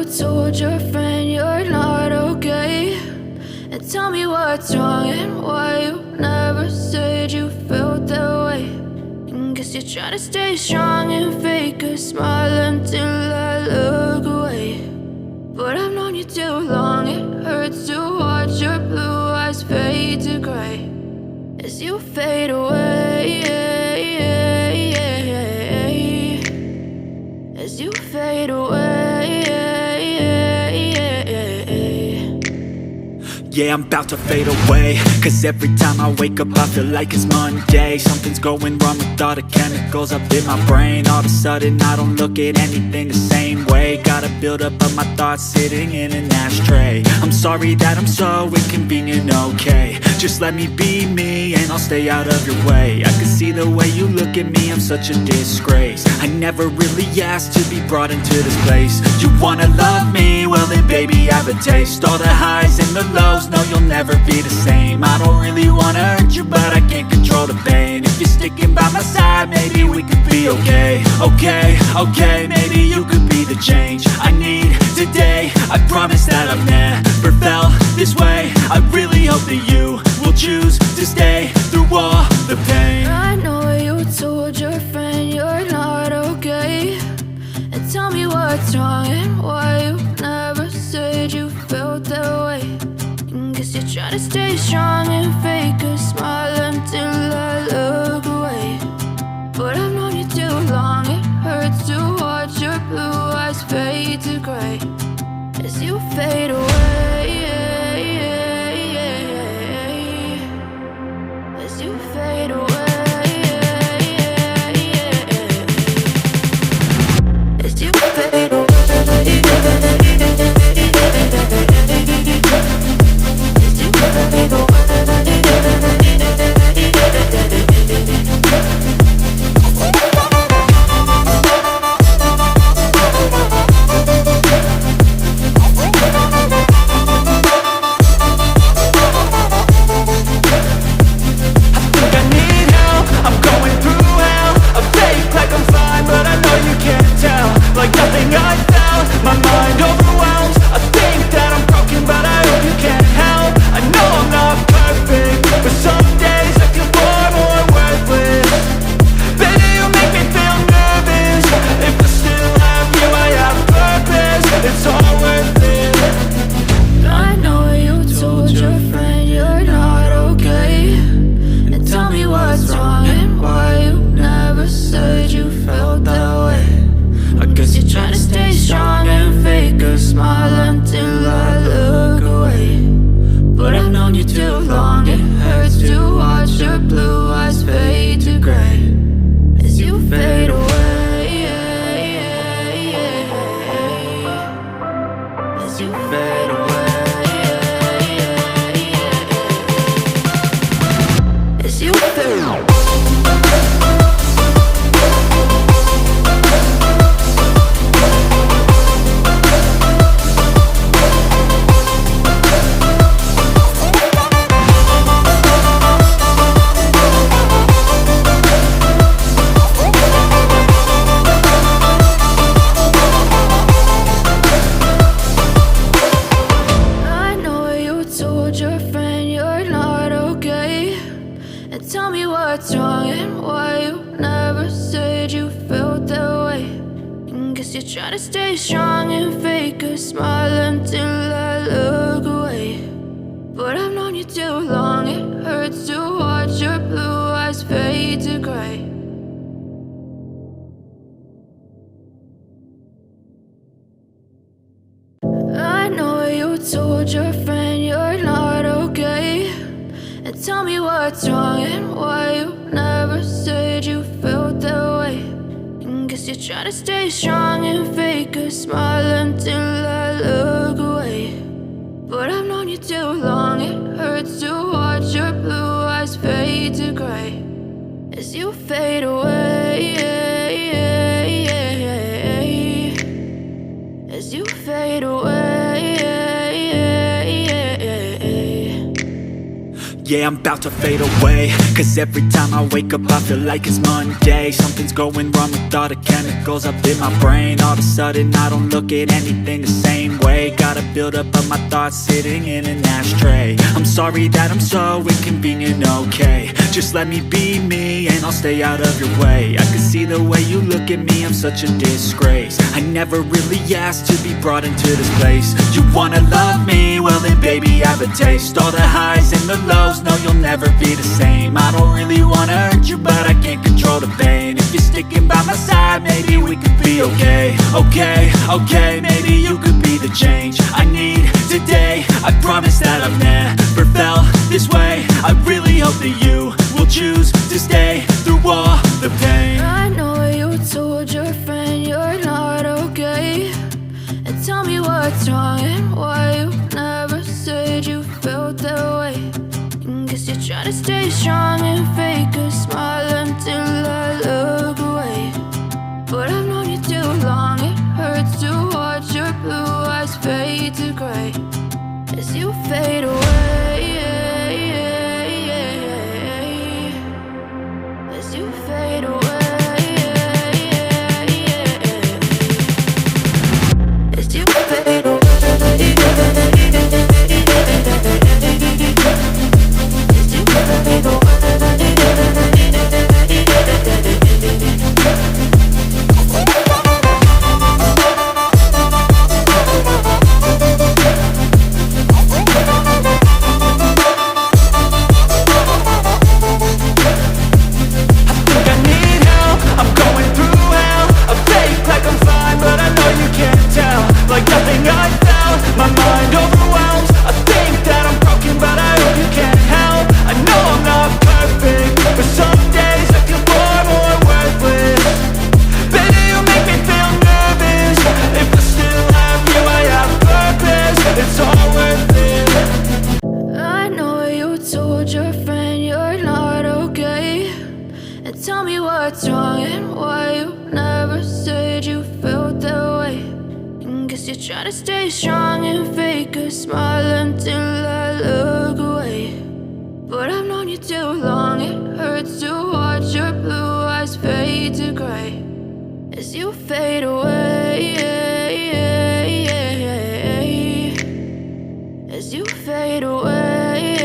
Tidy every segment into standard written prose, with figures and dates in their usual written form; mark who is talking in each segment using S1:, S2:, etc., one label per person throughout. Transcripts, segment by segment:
S1: you told your friend you're not okay, and tell me what's wrong and why you never said you felt that way. And guess you're trying to stay strong and fake a smile until I look away. But I've known you too long, it hurts to watch your blue eyes fade to gray as you fade away, as you fade away.
S2: Yeah, I'm about to fade away, cause every time I wake up I feel like it's Monday. Something's going wrong with all the chemicals up in my brain. All of a sudden I don't look at anything the same way. Got a buildup of my thoughts sitting in an ashtray. I'm sorry that I'm so inconvenient, okay. Just let me be me and I'll stay out of your way. I can see the way you look at me, I'm such a disgrace. I never really asked to be brought into this place. You wanna love me? Well then baby I have a taste. All the highs and the lows, no you'll never be the same. I don't really wanna hurt you but I can't control the pain. If you're sticking by my side maybe we could be okay. Okay, maybe you could be the change I need today. I promise that I've never felt this way. I really hope that you will choose to stay through all the pain.
S1: I know you told your friend you're not okay, and tell me what's wrong and why you never said you felt that way. And guess you're trying to stay strong and fake a smile until I look away. But I've known you too long, it hurts to watch your blue eyes fade to gray as you fade away, as you fade away, as you fade away.
S2: Yeah, I'm about to fade away, cause every time I wake up I feel like it's Monday. Something's going wrong with all the chemicals up in my brain. All of a sudden I don't look at anything the same way. Got a buildup of my thoughts sitting in an ashtray. I'm sorry that I'm so inconvenient, okay. Just let me be me and I'll stay out of your way. I can see the way you look at me, I'm such a disgrace. I never really asked to be brought into this place. You wanna love me? Well then baby I have a taste. All the highs and the lows, no you'll never be the same. I don't really wanna hurt you but I can't control the pain. If you're sticking by my side maybe we could be okay. Okay, maybe you could be the change I need today. I promise that I've never felt this way. I really hope that you will choose to stay through all the pain.
S1: I know you told your friend you're not okay, and tell me what's wrong and why you never said you felt that way. And guess you're trying to stay strong and fake a smile until I look away. But I've known you too long, it hurts to watch your blue eyes fade to grey as you fade away. As you fade away. As you fade away. As you fade away.
S2: Like nothing I felt, my mind overwhelms. I think that I'm broken, but I hope you can't help. I know I'm not perfect, but some days I feel far more worthless. Baby, you make me feel nervous. If I still have you, I have purpose. It's all worth it.
S1: I know you told your friend you're not okay, and tell me what's wrong and why you never said you felt that way. Guess you're trying to stay strong and fake a smile until I look away. But I've known you too long, it hurts to watch your blue eyes fade to grey as you fade away. As you fade away.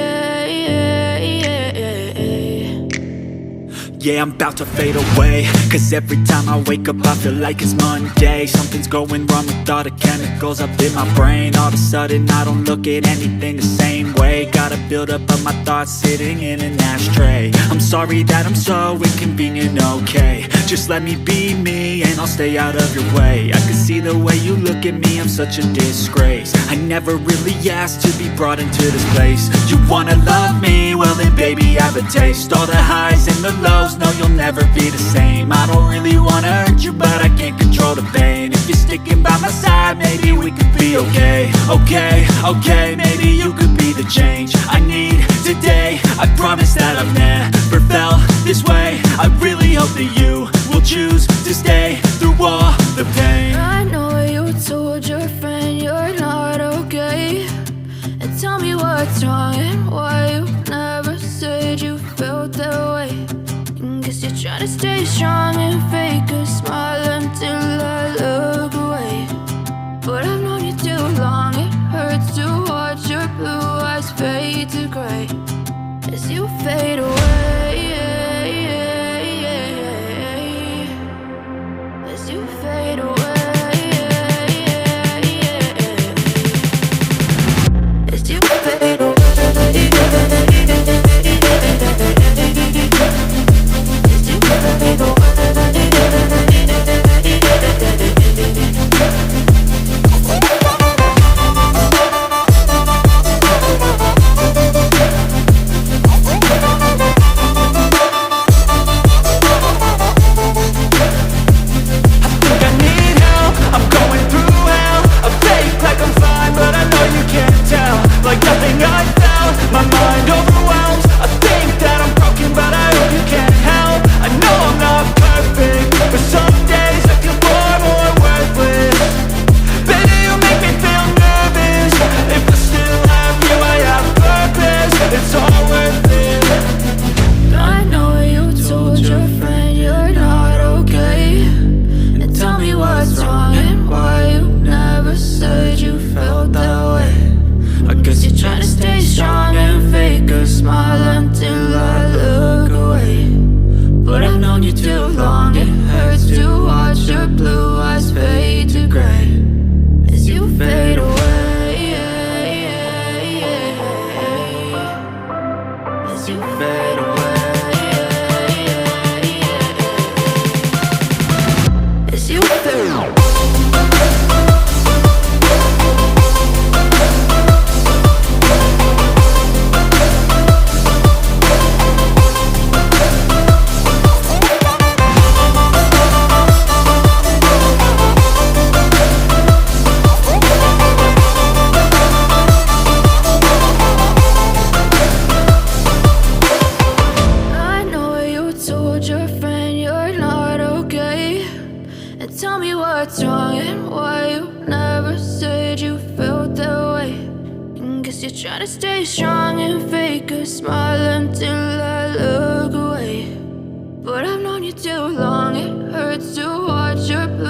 S2: Yeah, I'm about to fade away, cause every time I wake up I feel like it's Monday. Something's going wrong with all the chemicals up in my brain. All of a sudden I don't look at anything the same way. Got a buildup of my thoughts sitting in an ashtray. I'm sorry that I'm so inconvenient, okay. Just let me be me and I'll stay out of your way. I can see the way you look at me, I'm such a disgrace. I never really asked to be brought into this place. You wanna love me? Well then baby I have a taste. All the highs and the lows, no you'll never be the same. I don't really wanna hurt you but I can't control the pain. If you're sticking by my side maybe we could be okay. Okay, maybe you could be the change I need today. I promise that I've never felt this way. I really hope that you will choose to stay through all the pain.
S1: I know you told your friend you're not okay, and tell me what's wrong and why you never said you felt that way. Guess you're trying to stay strong and fake a smile until I look away. But I've known you too long, it hurts to watch your blue eyes fade to grey as you fade away. As you fade away. As you fade away. tell me what's wrong and why you never said you felt that way. And guess you're trying to stay strong and fake a smile until I look away. But I've known you too long, it hurts to watch your blue